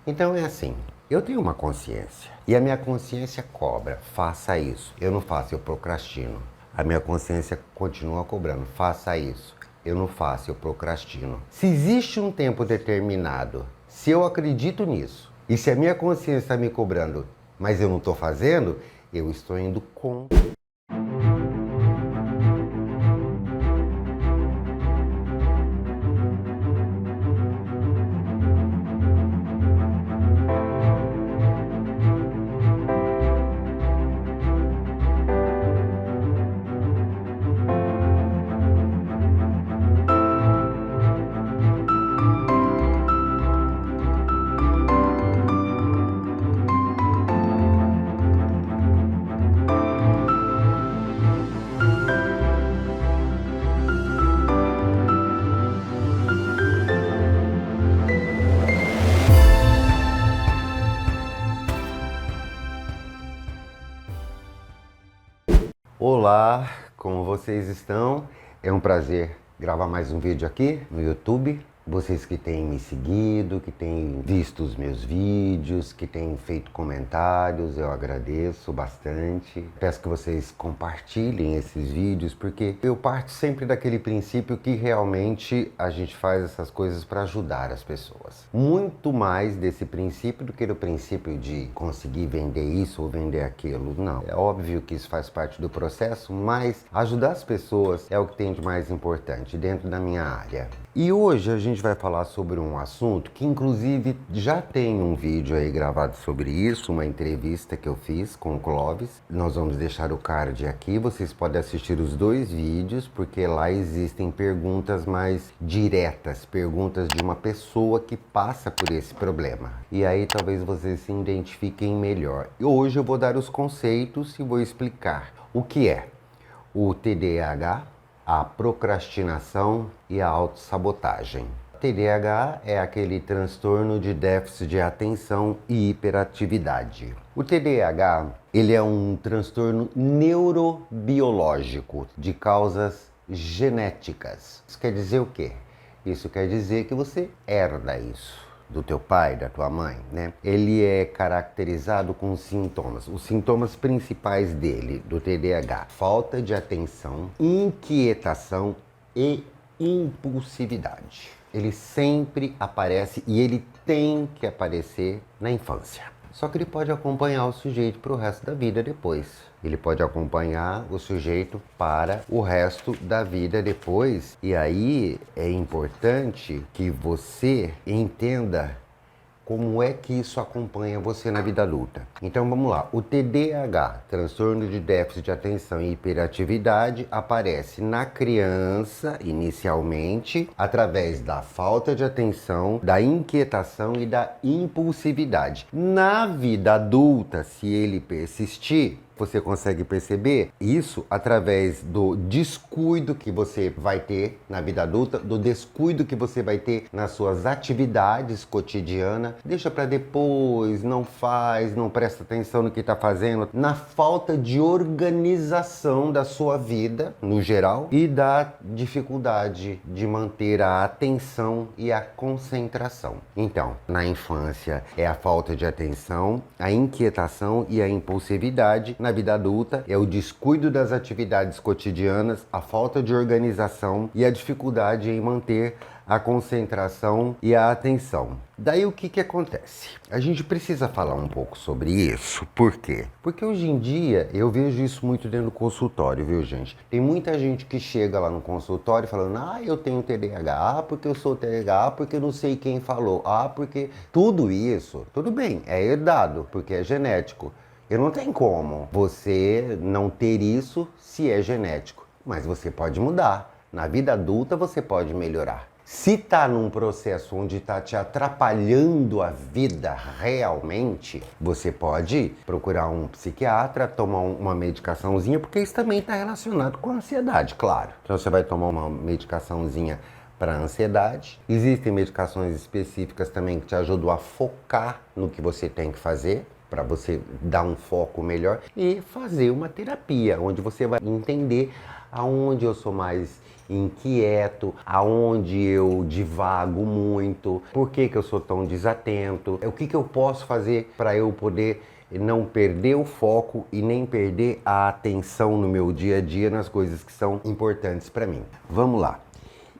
Então é assim, eu tenho uma consciência e a minha consciência cobra, faça isso. Eu não faço, eu procrastino. A minha consciência continua cobrando, faça isso. Eu não faço, eu procrastino. Se existe um tempo determinado, se eu acredito nisso, e se a minha consciência está me cobrando, mas eu não estou fazendo, eu estou indo contra. Olá, como vocês estão? É um prazer gravar mais um vídeo aqui no YouTube. Vocês que têm me seguido, que têm visto os meus vídeos, que têm feito comentários, eu agradeço bastante. Peço que vocês compartilhem esses vídeos, porque eu parto sempre daquele princípio que realmente a gente faz essas coisas para ajudar as pessoas. Muito mais desse princípio do que do princípio de conseguir vender isso ou vender aquilo. Não, é óbvio que isso faz parte do processo, mas ajudar as pessoas é o que tem de mais importante dentro da minha área. E hoje a gente vai falar sobre um assunto que inclusive já tem um vídeo aí gravado sobre isso, uma entrevista que eu fiz com o Clóvis. Nós vamos deixar o card aqui, vocês podem assistir os dois vídeos, porque lá existem perguntas mais diretas, perguntas de uma pessoa que passa por esse problema. E aí talvez vocês se identifiquem melhor. E hoje eu vou dar os conceitos e vou explicar o que é o TDAH, a procrastinação e a autossabotagem. TDAH é aquele transtorno de déficit de atenção e hiperatividade. O TDAH, ele é um transtorno neurobiológico de causas genéticas. Isso quer dizer o quê? Isso quer dizer que você herda isso do teu pai, da tua mãe, né? Ele é caracterizado com sintomas. Os sintomas principais dele, do TDAH: falta de atenção, inquietação e impulsividade. Ele sempre aparece e ele tem que aparecer na infância. Só que ele pode acompanhar o sujeito para o resto da vida depois. Ele pode acompanhar o sujeito para o resto da vida depois. E aí é importante que você entenda como é que isso acompanha você na vida adulta. Então vamos lá. O TDAH, transtorno de déficit de atenção e hiperatividade, aparece na criança inicialmente através da falta de atenção, da inquietação e da impulsividade. Na vida adulta, se ele persistir, você consegue perceber isso através do descuido que você vai ter na vida adulta, do descuido que você vai ter nas suas atividades cotidianas. Deixa para depois, não faz, não presta atenção no que está fazendo. Na falta de organização da sua vida, no geral, e da dificuldade de manter a atenção e a concentração. Então, na infância é a falta de atenção, a inquietação e a impulsividade. Na vida adulta é o descuido das atividades cotidianas, a falta de organização e a dificuldade em manter a concentração e a atenção. Daí o que acontece? A gente precisa falar um pouco sobre isso. Por quê? Porque hoje em dia eu vejo isso muito dentro do consultório, viu, gente? Tem muita gente que chega lá no consultório falando: ah, eu tenho TDAH, porque eu sou TDAH, porque eu não sei quem falou, porque tudo isso, tudo bem, é herdado, porque é genético. Eu não tenho como você não ter isso se é genético, mas você pode mudar. Na vida adulta você pode melhorar. Se está num processo onde está te atrapalhando a vida realmente, você pode procurar um psiquiatra, tomar uma medicaçãozinha, porque isso também está relacionado com a ansiedade, claro. Então você vai tomar uma medicaçãozinha para ansiedade. Existem medicações específicas também que te ajudam a focar no que você tem que fazer, para você dar um foco melhor, e fazer uma terapia, onde você vai entender aonde eu sou mais inquieto, aonde eu divago muito, por que que eu sou tão desatento, o que que eu posso fazer para eu poder não perder o foco e nem perder a atenção no meu dia a dia nas coisas que são importantes para mim. Vamos lá.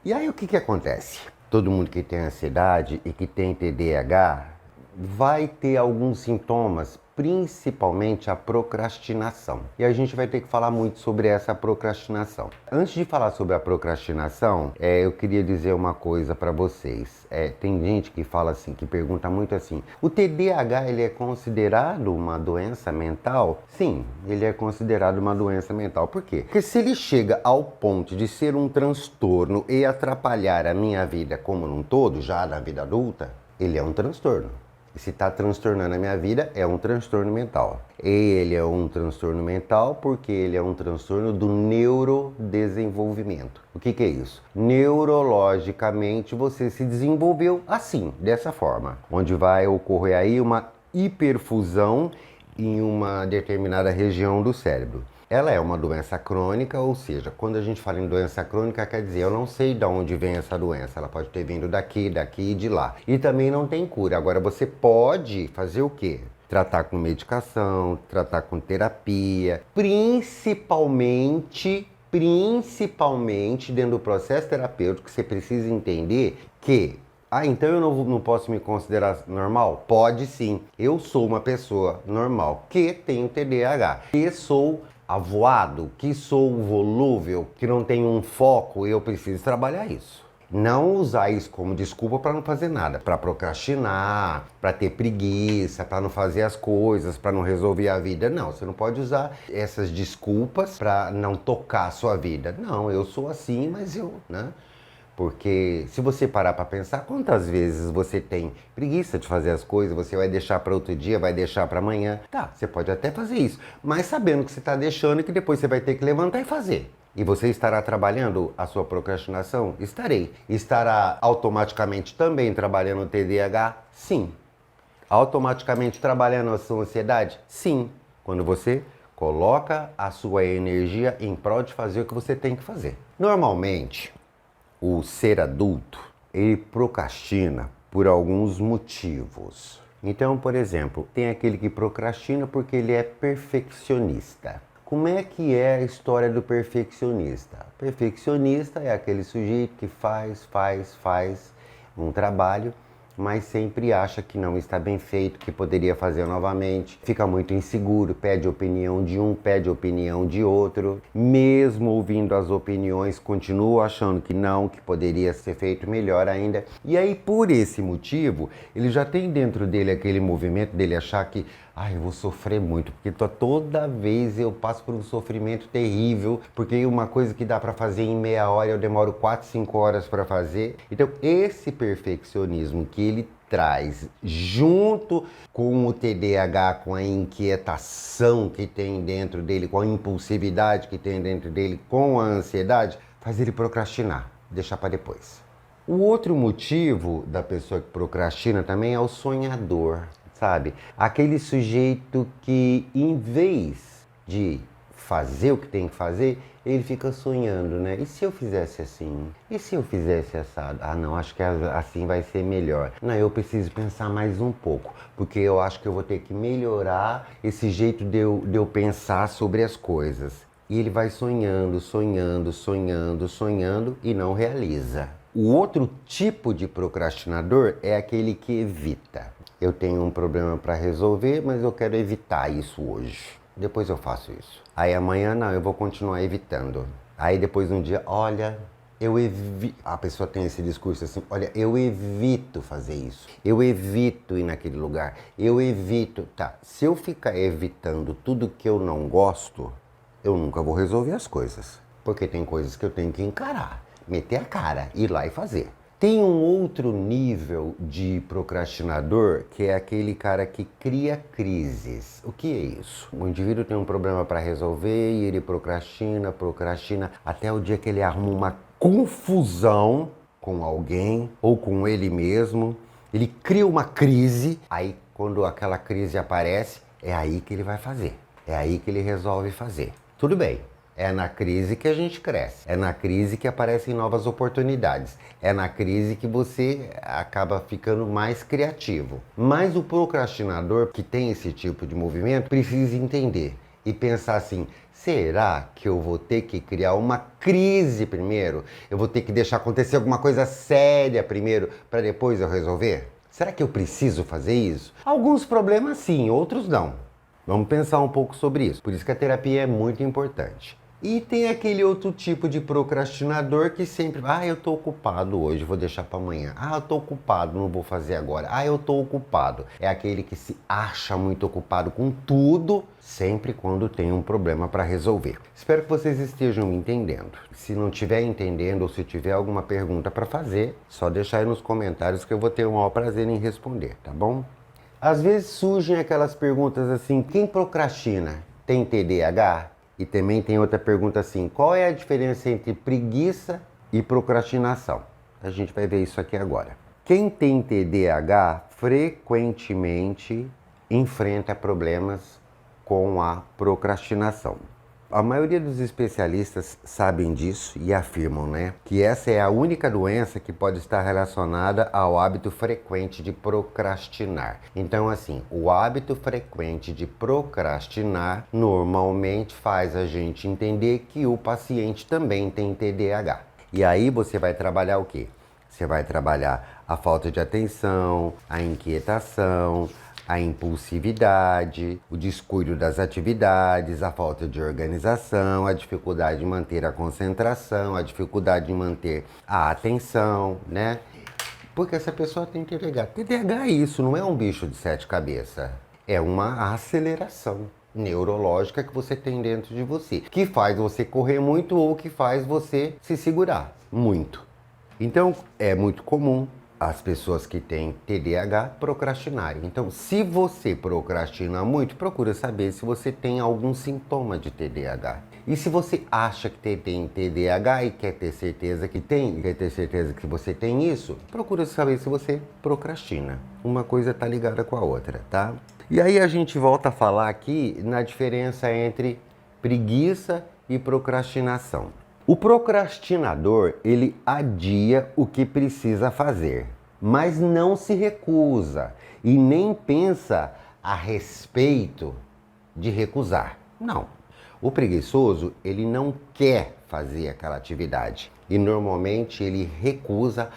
E aí o que que acontece? Todo mundo que tem ansiedade e que tem TDAH vai ter alguns sintomas, principalmente a procrastinação. E a gente vai ter que falar muito sobre essa procrastinação. Antes de falar sobre a procrastinação, eu queria dizer uma coisa para vocês. Tem gente que fala assim, que pergunta muito assim, o TDAH ele é considerado uma doença mental? Sim, ele é considerado uma doença mental. Por quê? Porque se ele chega ao ponto de ser um transtorno e atrapalhar a minha vida como um todo, já na vida adulta, ele é um transtorno. E se está transtornando a minha vida, é um transtorno mental. Ele é um transtorno mental porque ele é um transtorno do neurodesenvolvimento. O que que é isso? Neurologicamente você se desenvolveu assim, dessa forma. Onde vai ocorrer aí uma hiperfusão em uma determinada região do cérebro. Ela é uma doença crônica, ou seja, quando a gente fala em doença crônica, quer dizer, eu não sei de onde vem essa doença. Ela pode ter vindo daqui e de lá. E também não tem cura. Agora, você pode fazer o quê? Tratar com medicação, tratar com terapia, principalmente dentro do processo terapêutico, você precisa entender que então eu não posso me considerar normal? Pode sim. Eu sou uma pessoa normal que tenho TDAH, que sou avoado, que sou volúvel, que não tenho um foco, eu preciso trabalhar isso. Não usar isso como desculpa para não fazer nada, para procrastinar, para ter preguiça, para não fazer as coisas, para não resolver a vida. Não, você não pode usar essas desculpas para não tocar a sua vida. Não, eu sou assim, mas né? Porque se você parar para pensar, quantas vezes você tem preguiça de fazer as coisas, você vai deixar para outro dia, vai deixar para amanhã. Tá, você pode até fazer isso, mas sabendo que você está deixando e que depois você vai ter que levantar e fazer. E você estará trabalhando a sua procrastinação? Estarei. Estará automaticamente também trabalhando o TDAH? Sim. Automaticamente trabalhando a sua ansiedade? Sim. Quando você coloca a sua energia em prol de fazer o que você tem que fazer. Normalmente, o ser adulto, ele procrastina por alguns motivos. Então, por exemplo, tem aquele que procrastina porque ele é perfeccionista. Como é que é a história do perfeccionista? Perfeccionista é aquele sujeito que faz um trabalho, mas sempre acha que não está bem feito, que poderia fazer novamente, fica muito inseguro, pede opinião de um, pede opinião de outro, mesmo ouvindo as opiniões, continua achando que não, que poderia ser feito melhor ainda. E aí, por esse motivo, ele já tem dentro dele aquele movimento dele achar que eu vou sofrer muito, porque toda vez eu passo por um sofrimento terrível, porque uma coisa que dá para fazer em meia hora, eu demoro 4, 5 horas para fazer. Então, esse perfeccionismo que ele traz junto com o TDAH, com a inquietação que tem dentro dele, com a impulsividade que tem dentro dele, com a ansiedade, faz ele procrastinar, deixar para depois. O outro motivo da pessoa que procrastina também é o sonhador. Sabe? Aquele sujeito que, em vez de fazer o que tem que fazer, ele fica sonhando, né? E se eu fizesse assim? E se eu fizesse assado? Não, acho que assim vai ser melhor. Não, eu preciso pensar mais um pouco, porque eu acho que eu vou ter que melhorar esse jeito de eu pensar sobre as coisas. E ele vai sonhando e não realiza. O outro tipo de procrastinador é aquele que evita. Eu tenho um problema para resolver, mas eu quero evitar isso hoje. Depois eu faço isso. Aí amanhã não, eu vou continuar evitando. Aí depois um dia, olha, eu evito. A pessoa tem esse discurso assim, olha, eu evito fazer isso. Eu evito ir naquele lugar. Eu evito. Tá, se eu ficar evitando tudo que eu não gosto, eu nunca vou resolver as coisas. Porque tem coisas que eu tenho que encarar, meter a cara, ir lá e fazer. Tem um outro nível de procrastinador, que é aquele cara que cria crises. O que é isso? O indivíduo tem um problema para resolver e ele procrastina, até o dia que ele arruma uma confusão com alguém ou com ele mesmo. Ele cria uma crise, aí quando aquela crise aparece, é aí que ele vai fazer. É aí que ele resolve fazer. Tudo bem. É na crise que a gente cresce. É na crise que aparecem novas oportunidades. É na crise que você acaba ficando mais criativo. Mas o procrastinador que tem esse tipo de movimento precisa entender e pensar assim: será que eu vou ter que criar uma crise primeiro? Eu vou ter que deixar acontecer alguma coisa séria primeiro para depois eu resolver? Será que eu preciso fazer isso? Alguns problemas sim, outros não. Vamos pensar um pouco sobre isso. Por isso que a terapia é muito importante. E tem aquele outro tipo de procrastinador que sempre, eu tô ocupado hoje, vou deixar para amanhã. Eu tô ocupado, não vou fazer agora. Eu tô ocupado. É aquele que se acha muito ocupado com tudo, sempre quando tem um problema para resolver. Espero que vocês estejam entendendo. Se não estiver entendendo ou se tiver alguma pergunta para fazer, só deixar aí nos comentários que eu vou ter o maior prazer em responder, tá bom? Às vezes surgem aquelas perguntas assim: quem procrastina tem TDAH? E também tem outra pergunta assim: qual é a diferença entre preguiça e procrastinação? A gente vai ver isso aqui agora. Quem tem TDAH frequentemente enfrenta problemas com a procrastinação. A maioria dos especialistas sabem disso e afirmam, que essa é a única doença que pode estar relacionada ao hábito frequente de procrastinar. Então, assim, o hábito frequente de procrastinar normalmente faz a gente entender que o paciente também tem TDAH. E aí você vai trabalhar o quê? Você vai trabalhar a falta de atenção, a inquietação, a impulsividade, o descuido das atividades, a falta de organização, a dificuldade de manter a concentração, a dificuldade de manter a atenção, Porque essa pessoa tem TDAH. TDAH é isso, não é um bicho de 7 cabeças. É uma aceleração neurológica que você tem dentro de você, que faz você correr muito ou que faz você se segurar muito. Então, é muito comum as pessoas que têm TDAH procrastinarem. Então, se você procrastina muito, procura saber se você tem algum sintoma de TDAH. E se você acha que tem TDAH e quer ter certeza que tem, quer ter certeza que você tem isso, procura saber se você procrastina. Uma coisa está ligada com a outra, tá? E aí a gente volta a falar aqui na diferença entre preguiça e procrastinação. O procrastinador, ele adia o que precisa fazer, mas não se recusa e nem pensa a respeito de recusar. Não. O preguiçoso, ele não quer fazer aquela atividade e normalmente ele recusa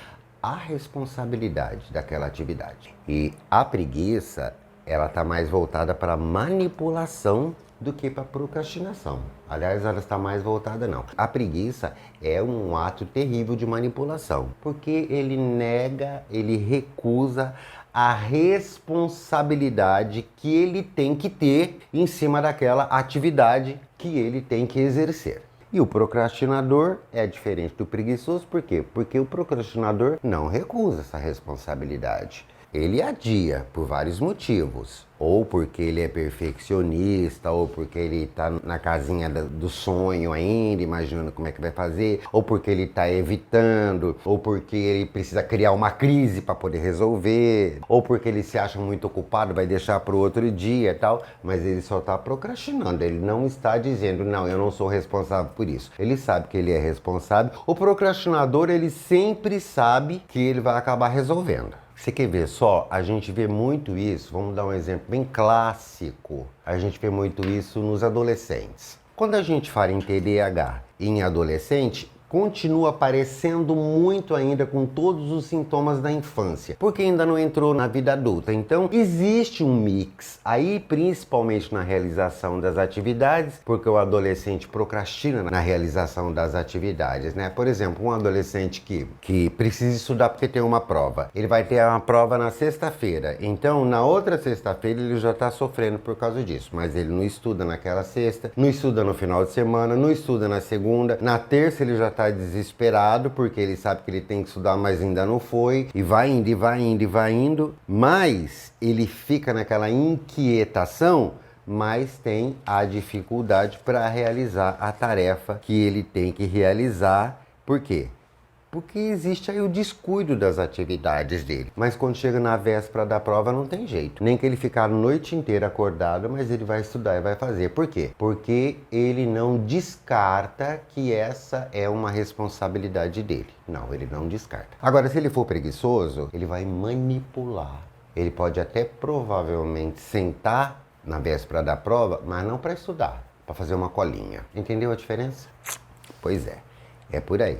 a responsabilidade daquela atividade. E a preguiça, ela está mais voltada para manipulação do que para procrastinação. Aliás, ela está mais voltada não. A preguiça é um ato terrível de manipulação, porque ele nega, ele recusa a responsabilidade que ele tem que ter em cima daquela atividade que ele tem que exercer. E o procrastinador é diferente do preguiçoso, por quê? Porque o procrastinador não recusa essa responsabilidade. Ele adia por vários motivos, ou porque ele é perfeccionista, ou porque ele está na casinha do sonho ainda, imaginando como é que vai fazer, ou porque ele está evitando, ou porque ele precisa criar uma crise para poder resolver, ou porque ele se acha muito ocupado, vai deixar para o outro dia e tal, mas ele só está procrastinando, ele não está dizendo, não, eu não sou responsável por isso. Ele sabe que ele é responsável. O procrastinador, ele sempre sabe que ele vai acabar resolvendo. Você quer ver só? A gente vê muito isso, vamos dar um exemplo bem clássico. A gente vê muito isso nos adolescentes. Quando a gente fala em TDAH em adolescente, continua aparecendo muito ainda com todos os sintomas da infância, porque ainda não entrou na vida adulta. Então, existe um mix aí, principalmente na realização das atividades, porque o adolescente procrastina na realização das atividades, Por exemplo, um adolescente que precisa estudar porque tem uma prova. Ele vai ter uma prova na sexta-feira, então na outra sexta-feira ele já está sofrendo por causa disso, mas ele não estuda naquela sexta, não estuda no final de semana, não estuda na segunda, na terça ele já está desesperado porque ele sabe que ele tem que estudar, mas ainda não foi, e vai indo, e vai indo, e vai indo, mas ele fica naquela inquietação, mas tem a dificuldade para realizar a tarefa que ele tem que realizar. Por quê? Porque existe aí o descuido das atividades dele. Mas quando chega na véspera da prova não tem jeito. Nem que ele ficar a noite inteira acordado, mas ele vai estudar e vai fazer. Por quê? Porque ele não descarta que essa é uma responsabilidade dele. Não, ele não descarta. Agora, se ele for preguiçoso, ele vai manipular. Ele pode até provavelmente sentar na véspera da prova, mas não para estudar, para fazer uma colinha. Entendeu a diferença? Pois é por aí.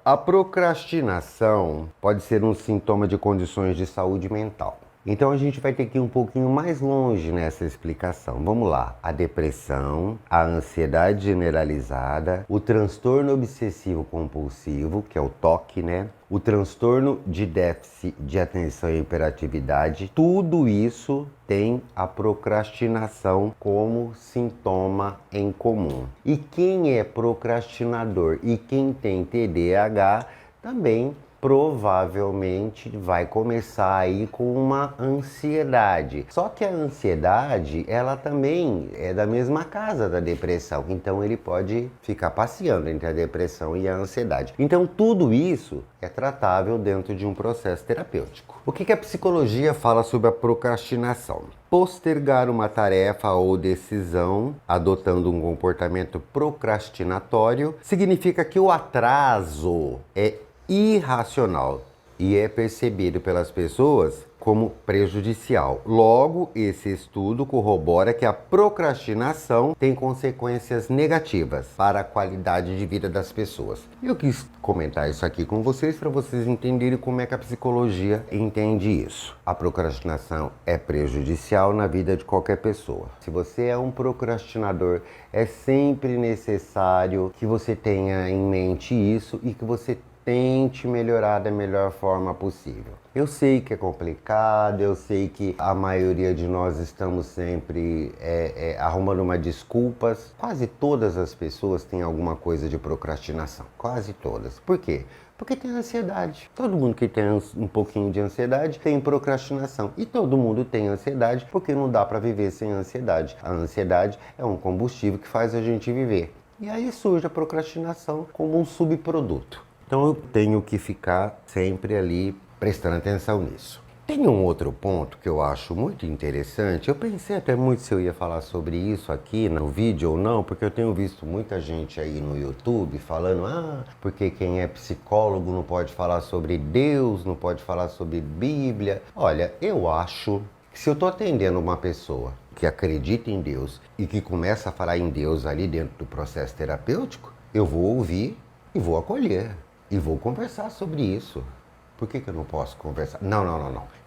A procrastinação pode ser um sintoma de condições de saúde mental. Então a gente vai ter que ir um pouquinho mais longe nessa explicação. Vamos lá. A depressão, a ansiedade generalizada, o transtorno obsessivo compulsivo, que é o TOC, né? O transtorno de déficit de atenção e hiperatividade, tudo isso tem a procrastinação como sintoma em comum. E quem é procrastinador e quem tem TDAH também provavelmente vai começar aí com uma ansiedade. Só que a ansiedade, ela também é da mesma casa da depressão. Então ele pode ficar passeando entre a depressão e a ansiedade. Então tudo isso é tratável dentro de um processo terapêutico. O que a psicologia fala sobre a procrastinação? Postergar uma tarefa ou decisão, adotando um comportamento procrastinatório, significa que o atraso é irracional e é percebido pelas pessoas como prejudicial. Logo, esse estudo corrobora que a procrastinação tem consequências negativas para a qualidade de vida das pessoas. Eu quis comentar isso aqui com vocês para vocês entenderem como é que a psicologia entende isso. A procrastinação é prejudicial na vida de qualquer pessoa. Se você é um procrastinador, é sempre necessário que você tenha em mente isso e que você tente melhorar da melhor forma possível. Eu sei que é complicado, eu sei que a maioria de nós estamos sempre arrumando uma desculpas. Quase todas as pessoas têm alguma coisa de procrastinação, quase todas. Por quê? Porque tem ansiedade. Todo mundo que tem um pouquinho de ansiedade tem procrastinação. E todo mundo tem ansiedade porque não dá para viver sem ansiedade. A ansiedade é um combustível que faz a gente viver. E aí surge a procrastinação como um subproduto. Então eu tenho que ficar sempre ali prestando atenção nisso. Tem um outro ponto que eu acho muito interessante. Eu pensei até muito se eu ia falar sobre isso aqui no vídeo ou não, porque eu tenho visto muita gente aí no YouTube falando porque quem é psicólogo não pode falar sobre Deus, não pode falar sobre Bíblia. Olha, eu acho que se eu estou atendendo uma pessoa que acredita em Deus e que começa a falar em Deus ali dentro do processo terapêutico, eu vou ouvir e vou acolher. E vou conversar sobre isso. Por que eu não posso conversar? Não.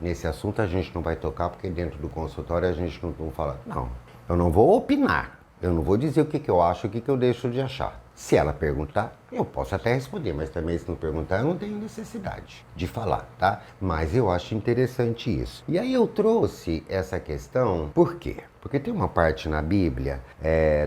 Nesse assunto a gente não vai tocar porque dentro do consultório a gente não fala. Não, eu não vou opinar. Eu não vou dizer o que eu acho, o que eu deixo de achar. Se ela perguntar, eu posso até responder, mas também se não perguntar, eu não tenho necessidade de falar, tá? Mas eu acho interessante isso. E aí eu trouxe essa questão, por quê? Porque tem uma parte na Bíblia,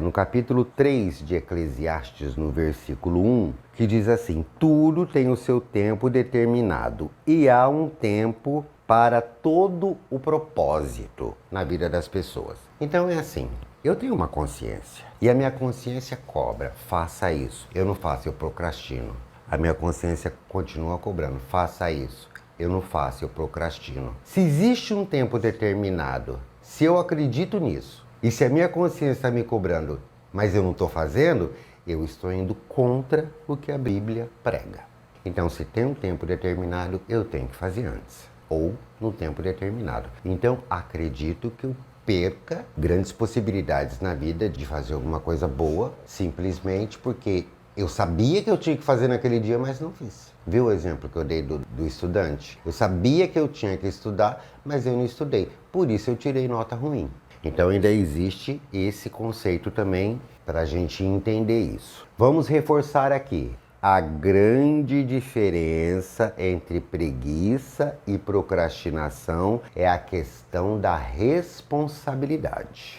no capítulo 3 de Eclesiastes, no versículo 1, que diz assim: tudo tem o seu tempo determinado e há um tempo para todo o propósito na vida das pessoas. Então é assim, eu tenho uma consciência e a minha consciência cobra, faça isso. Eu não faço, eu procrastino. A minha consciência continua cobrando, faça isso. Eu não faço, eu procrastino. Se existe um tempo determinado, se eu acredito nisso, e se a minha consciência está me cobrando, mas eu não estou fazendo, eu estou indo contra o que a Bíblia prega. Então, se tem um tempo determinado, eu tenho que fazer antes, ou no tempo determinado. Então, acredito que eu perca grandes possibilidades na vida de fazer alguma coisa boa, simplesmente porque eu sabia que eu tinha que fazer naquele dia, mas não fiz. Viu o exemplo que eu dei do estudante? Eu sabia que eu tinha que estudar, mas eu não estudei. Por isso eu tirei nota ruim. Então ainda existe esse conceito também para a gente entender isso. Vamos reforçar aqui. A grande diferença entre preguiça e procrastinação é a questão da responsabilidade.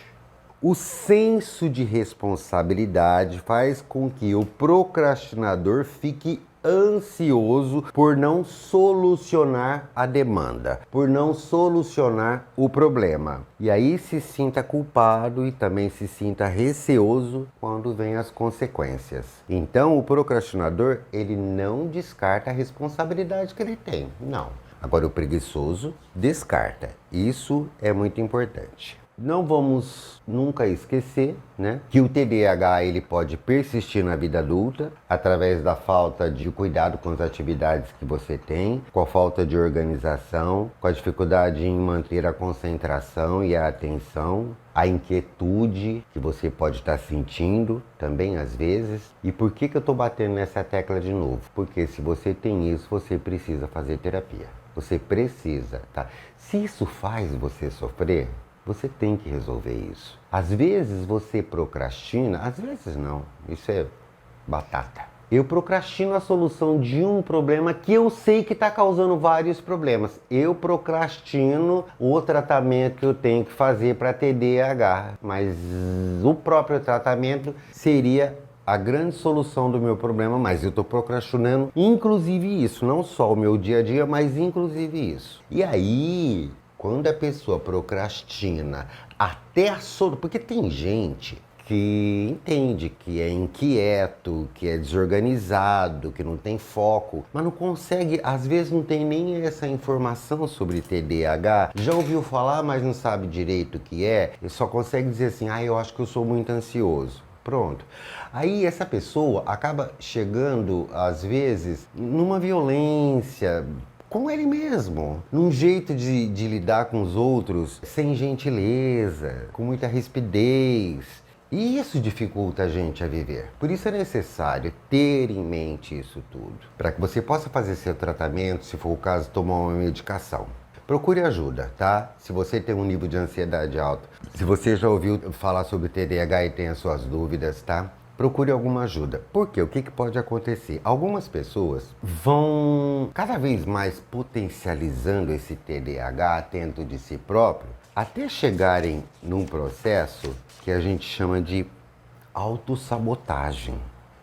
O senso de responsabilidade faz com que o procrastinador fique ansioso por não solucionar a demanda, por não solucionar o problema. E aí se sinta culpado e também se sinta receoso quando vem as consequências. Então o procrastinador, ele não descarta a responsabilidade que ele tem, não. Agora o preguiçoso descarta. Isso é muito importante. Não vamos nunca esquecer, né, que o TDAH ele pode persistir na vida adulta através da falta de cuidado com as atividades que você tem, com a falta de organização, com a dificuldade em manter a concentração e a atenção, a inquietude que você pode estar sentindo também às vezes. E por que eu estou batendo nessa tecla de novo? Porque se você tem isso, você precisa fazer terapia. Você precisa, tá? Se isso faz você sofrer, você tem que resolver isso. Às vezes você procrastina, às vezes não, isso é batata. Eu procrastino a solução de um problema que eu sei que está causando vários problemas. Eu procrastino o tratamento que eu tenho que fazer para TDAH, mas o próprio tratamento seria a grande solução do meu problema, mas eu estou procrastinando inclusive isso, não só o meu dia a dia, mas inclusive isso. E aí, quando a pessoa procrastina até a solução, porque tem gente que entende que é inquieto, que é desorganizado, que não tem foco, mas não consegue, às vezes não tem nem essa informação sobre TDAH, já ouviu falar, mas não sabe direito o que é, e só consegue dizer assim, eu acho que eu sou muito ansioso. Pronto. Aí essa pessoa acaba chegando, às vezes, numa violência com ele mesmo, num jeito de lidar com os outros sem gentileza, com muita rispidez. E isso dificulta a gente a viver. Por isso é necessário ter em mente isso tudo, para que você possa fazer seu tratamento, se for o caso, tomar uma medicação. Procure ajuda, tá? Se você tem um nível de ansiedade alto, se você já ouviu falar sobre TDAH e tem as suas dúvidas, tá? Procure alguma ajuda. Por quê? O que pode acontecer? Algumas pessoas vão cada vez mais potencializando esse TDAH dentro de si próprio, até chegarem num processo que a gente chama de autossabotagem.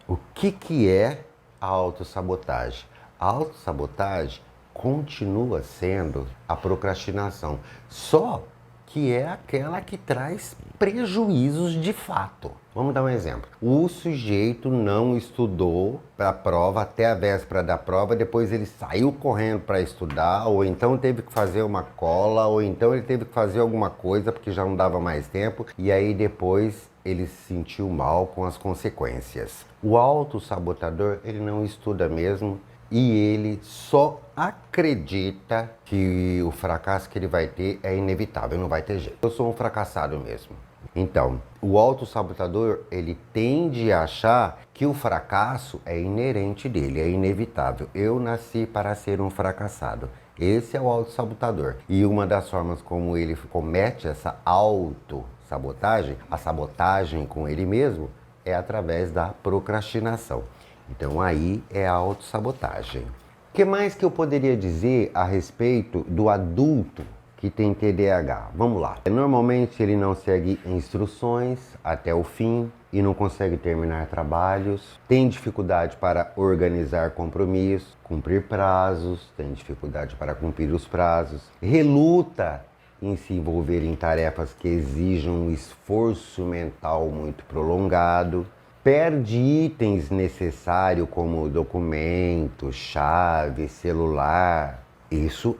O que é a autossabotagem? A autossabotagem continua sendo a procrastinação, só que é aquela que traz prejuízos de fato. Vamos dar um exemplo. O sujeito não estudou para a prova até a véspera da prova, depois ele saiu correndo para estudar, ou então teve que fazer uma cola, ou então ele teve que fazer alguma coisa porque já não dava mais tempo, e aí depois ele se sentiu mal com as consequências. O autossabotador, ele não estuda mesmo, e ele só acredita que o fracasso que ele vai ter é inevitável, não vai ter jeito. Eu sou um fracassado mesmo. Então, o autossabotador, ele tende a achar que o fracasso é inerente dele, é inevitável. Eu nasci para ser um fracassado. Esse é o autossabotador. E uma das formas como ele comete essa autossabotagem, a sabotagem com ele mesmo, é através da procrastinação. Então aí é a autossabotagem. O que mais que eu poderia dizer a respeito do adulto que tem TDAH? Vamos lá. Normalmente ele não segue instruções até o fim e não consegue terminar trabalhos, tem dificuldade para organizar compromissos, cumprir prazos, tem dificuldade para cumprir os prazos, reluta em se envolver em tarefas que exijam um esforço mental muito prolongado, perde itens necessários como documento, chave, celular. Isso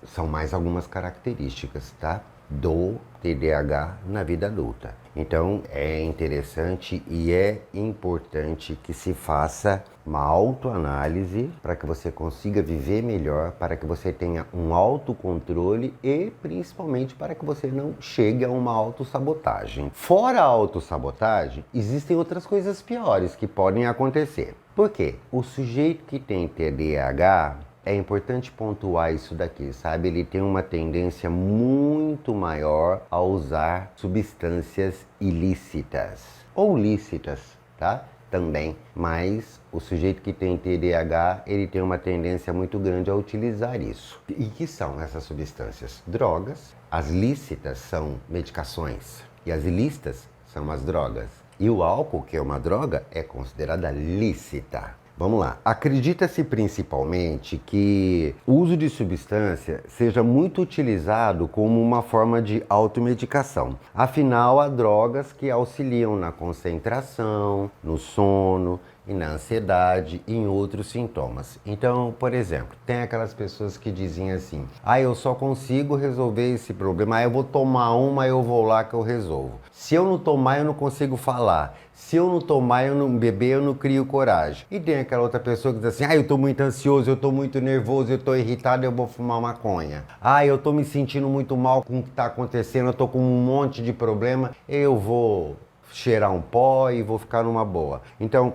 são mais algumas características, tá? Do TDAH na vida adulta. Então é interessante e é importante que se faça uma autoanálise para que você consiga viver melhor, para que você tenha um autocontrole e principalmente para que você não chegue a uma autossabotagem. Fora a autossabotagem, existem outras coisas piores que podem acontecer. Por quê? O sujeito que tem TDAH, é importante pontuar isso daqui, sabe? Ele tem uma tendência muito maior a usar substâncias ilícitas ou lícitas, tá? Também, mas o sujeito que tem TDAH, ele tem uma tendência muito grande a utilizar isso. E que são essas substâncias? Drogas. As lícitas são medicações e as ilícitas são as drogas. E o álcool, que é uma droga, é considerada lícita. Vamos lá. Acredita-se principalmente que o uso de substância seja muito utilizado como uma forma de automedicação. Afinal, há drogas que auxiliam na concentração, no sono e na ansiedade e em outros sintomas. Então, por exemplo, tem aquelas pessoas que dizem assim: eu só consigo resolver esse problema, eu vou tomar uma, eu vou lá que eu resolvo. Se eu não tomar, eu não consigo falar. Se eu não tomar, eu não beber, eu não crio coragem. E tem aquela outra pessoa que diz assim: eu tô muito ansioso, eu tô muito nervoso, eu tô irritado, eu vou fumar maconha. Eu tô me sentindo muito mal com o que tá acontecendo, eu tô com um monte de problema, eu vou cheirar um pó e vou ficar numa boa. Então,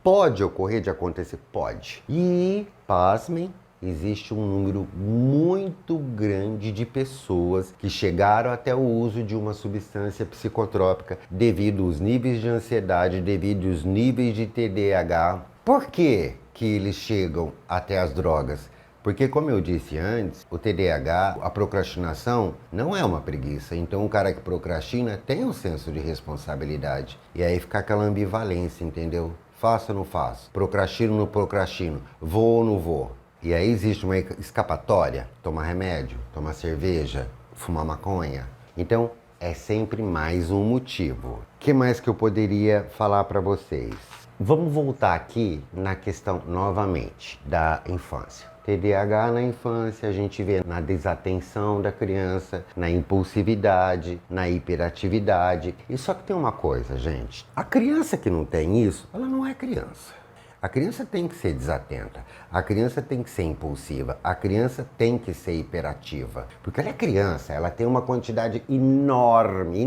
pode ocorrer de acontecer? Pode. E, pasmem, existe um número muito grande de pessoas que chegaram até o uso de uma substância psicotrópica devido aos níveis de ansiedade, devido aos níveis de TDAH. Por que eles chegam até as drogas? Porque, como eu disse antes, o TDAH, a procrastinação, não é uma preguiça. Então, o cara que procrastina tem um senso de responsabilidade. E aí fica aquela ambivalência, entendeu? Faço ou não faço? Procrastino ou não procrastino? Vou ou não vou? E aí existe uma escapatória, tomar remédio, tomar cerveja, fumar maconha. Então, é sempre mais um motivo. O que mais que eu poderia falar para vocês? Vamos voltar aqui na questão, novamente, da infância. TDAH na infância, a gente vê na desatenção da criança, na impulsividade, na hiperatividade. E só que tem uma coisa, gente. A criança que não tem isso, ela não é criança. A criança tem que ser desatenta, a criança tem que ser impulsiva, a criança tem que ser hiperativa. Porque ela é criança, ela tem uma quantidade enorme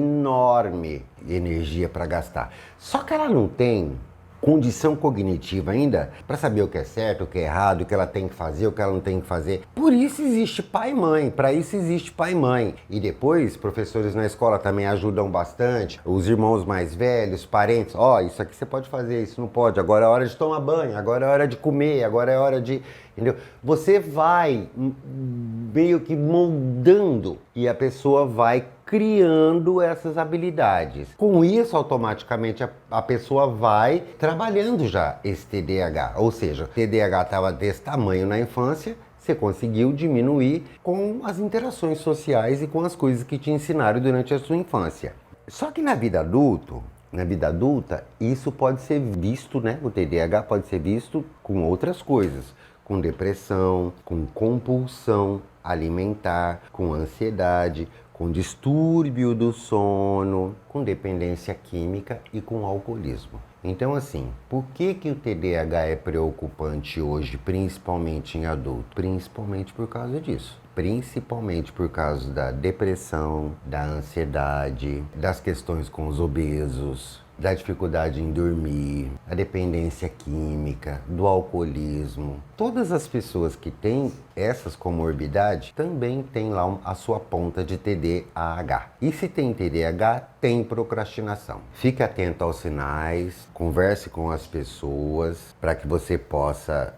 de energia para gastar. Só que ela não tem condição cognitiva ainda para saber o que é certo, o que é errado, o que ela tem que fazer, o que ela não tem que fazer. Por isso existe pai e mãe, para isso existe pai e mãe. E depois, professores na escola também ajudam bastante, os irmãos mais velhos, parentes, isso aqui você pode fazer, isso não pode, agora é hora de tomar banho, agora é hora de comer, agora é hora de... Entendeu? Você vai meio que moldando e a pessoa vai criando essas habilidades. Com isso, automaticamente, a pessoa vai trabalhando já esse TDAH. Ou seja, o TDAH estava desse tamanho na infância, você conseguiu diminuir com as interações sociais e com as coisas que te ensinaram durante a sua infância. Só que na vida adulta, isso pode ser visto, né? O TDAH pode ser visto com outras coisas. Com depressão, com compulsão alimentar, com ansiedade, com distúrbio do sono, com dependência química e com alcoolismo. Então, assim, por que o TDAH é preocupante hoje, principalmente em adulto? Principalmente por causa disso. Principalmente por causa da depressão, da ansiedade, das questões com os obesos, da dificuldade em dormir, a dependência química, do alcoolismo. Todas as pessoas que têm essas comorbidades também têm lá a sua ponta de TDAH. E se tem TDAH, tem procrastinação. Fique atento aos sinais, converse com as pessoas para que você possa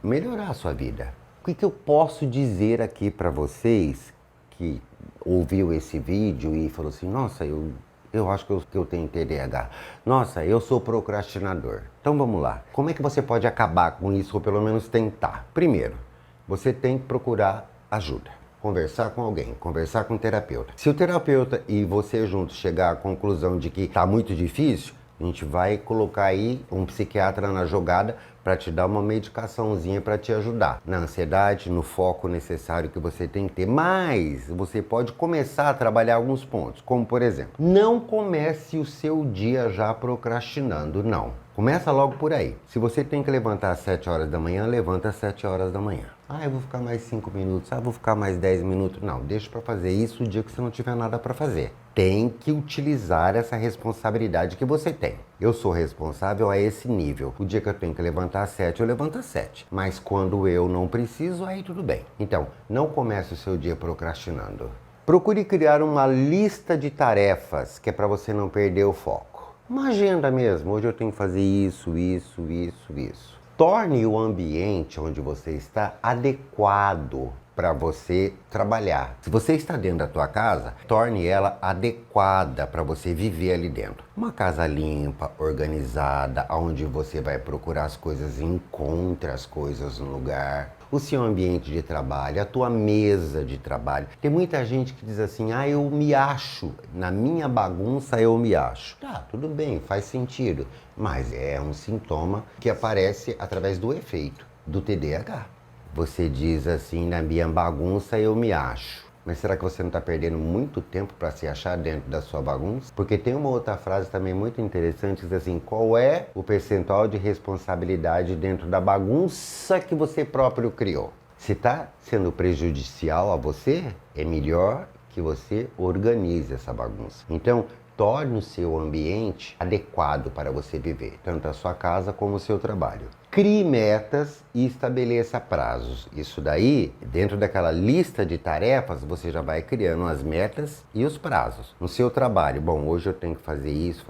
melhorar a sua vida. O que eu posso dizer aqui para vocês que ouviu esse vídeo e falou assim: nossa, eu acho que eu tenho TDAH. Nossa, eu sou procrastinador. Então vamos lá. Como é que você pode acabar com isso ou pelo menos tentar? Primeiro, você tem que procurar ajuda. Conversar com alguém, conversar com um terapeuta. Se o terapeuta e você juntos chegar à conclusão de que está muito difícil, a gente vai colocar aí um psiquiatra na jogada para te dar uma medicaçãozinha para te ajudar na ansiedade, no foco necessário que você tem que ter. Mas você pode começar a trabalhar alguns pontos, como por exemplo, não comece o seu dia já procrastinando, não. Começa logo por aí. Se você tem que levantar às 7 horas da manhã, levanta às 7 horas da manhã. Eu vou ficar mais 5 minutos, vou ficar mais 10 minutos. Não, deixa para fazer isso o dia que você não tiver nada para fazer. Tem que utilizar essa responsabilidade que você tem. Eu sou responsável a esse nível. O dia que eu tenho que levantar às 7, eu levanto às 7. Mas quando eu não preciso, aí tudo bem. Então, não comece o seu dia procrastinando. Procure criar uma lista de tarefas, que é para você não perder o foco. Uma agenda mesmo. Hoje eu tenho que fazer isso. Torne o ambiente onde você está adequado para você trabalhar. Se você está dentro da tua casa, torne ela adequada para você viver ali dentro. Uma casa limpa, organizada, onde você vai procurar as coisas e encontra as coisas no lugar. O seu ambiente de trabalho, a tua mesa de trabalho. Tem muita gente que diz assim, eu me acho, na minha bagunça eu me acho. Tá, tudo bem, faz sentido, mas é um sintoma que aparece através do efeito do TDAH. Você diz assim, na minha bagunça eu me acho. Mas será que você não está perdendo muito tempo para se achar dentro da sua bagunça? Porque tem uma outra frase também muito interessante, diz assim, qual é o percentual de responsabilidade dentro da bagunça que você próprio criou? Se está sendo prejudicial a você, é melhor que você organize essa bagunça. Então, torne o seu ambiente adequado para você viver, tanto a sua casa como o seu trabalho. Crie metas e estabeleça prazos. Isso daí, dentro daquela lista de tarefas, você já vai criando as metas e os prazos. No seu trabalho, bom, hoje eu tenho que fazer isso,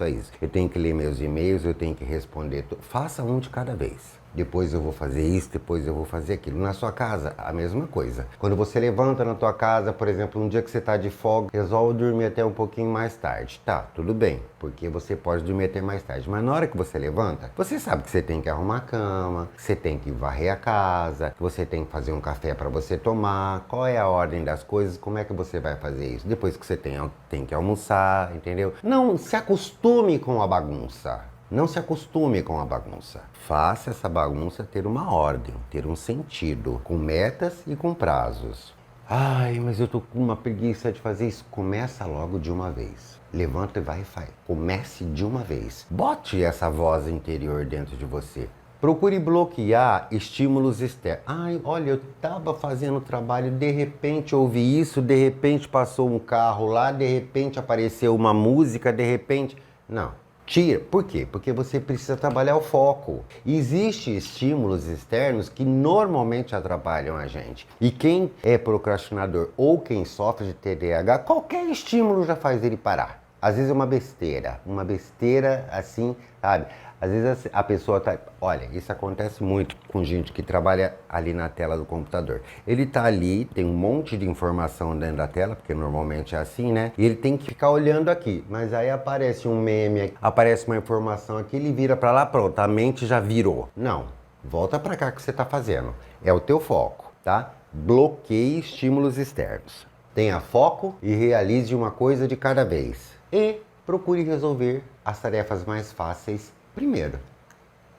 isso. Eu tenho que ler meus e-mails, eu tenho que responder. Faça um de cada vez. Depois eu vou fazer isso, depois eu vou fazer aquilo. Na sua casa, a mesma coisa. Quando você levanta na tua casa, por exemplo, um dia que você está de folga, resolve dormir até um pouquinho mais tarde. Tá, tudo bem, porque você pode dormir até mais tarde. Mas na hora que você levanta, você sabe que você tem que arrumar a cama, que você tem que varrer a casa, que você tem que fazer um café para você tomar. Qual é a ordem das coisas? Como é que você vai fazer isso? Depois que você tem que almoçar, entendeu? Não se acostume com a bagunça. Não se acostume com a bagunça. Faça essa bagunça ter uma ordem, ter um sentido, com metas e com prazos. Ai, mas eu tô com uma preguiça de fazer isso. Começa logo de uma vez. Levanta e vai e faz. Comece de uma vez. Bote essa voz interior dentro de você. Procure bloquear estímulos externos. Ai, olha, eu tava fazendo trabalho, de repente ouvi isso, de repente passou um carro lá, de repente apareceu uma música, de repente... Não. Tira. Por quê? Porque você precisa trabalhar o foco. Existem estímulos externos que normalmente atrapalham a gente. E quem é procrastinador ou quem sofre de TDAH, qualquer estímulo já faz ele parar. Às vezes é uma besteira assim, sabe? Às vezes a pessoa tá... Olha, isso acontece muito com gente que trabalha ali na tela do computador. Ele tá ali, tem um monte de informação dentro da tela, porque normalmente é assim, né? E ele tem que ficar olhando aqui. Mas aí aparece um meme, aparece uma informação aqui, ele vira pra lá, pronto, a mente já virou. Não, volta pra cá que você tá fazendo. É o teu foco, tá? Bloqueie estímulos externos. Tenha foco e realize uma coisa de cada vez. E procure resolver as tarefas mais fáceis primeiro.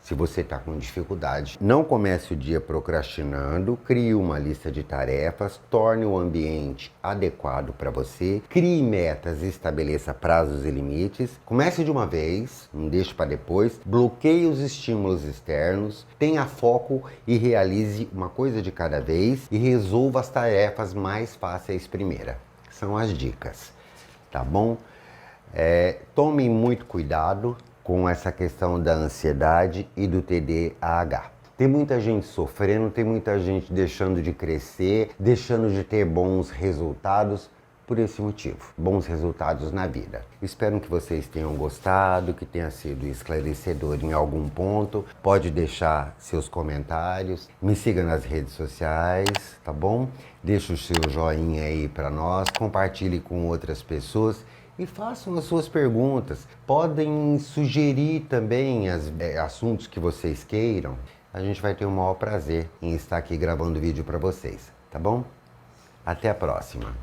Se você está com dificuldade, não comece o dia procrastinando, crie uma lista de tarefas, torne o ambiente adequado para você, crie metas e estabeleça prazos e limites, comece de uma vez, não deixe para depois, bloqueie os estímulos externos, tenha foco e realize uma coisa de cada vez e resolva as tarefas mais fáceis primeiro. São as dicas, tá bom? Tome muito cuidado com essa questão da ansiedade e do TDAH. Tem muita gente sofrendo, tem muita gente deixando de crescer, deixando de ter bons resultados por esse motivo. Bons resultados na vida. Espero que vocês tenham gostado, que tenha sido esclarecedor em algum ponto. Pode deixar seus comentários, me siga nas redes sociais, tá bom? Deixa o seu joinha aí para nós, compartilhe com outras pessoas. E façam as suas perguntas. Podem sugerir também assuntos que vocês queiram. A gente vai ter o maior prazer em estar aqui gravando vídeo para vocês, tá bom? Até a próxima.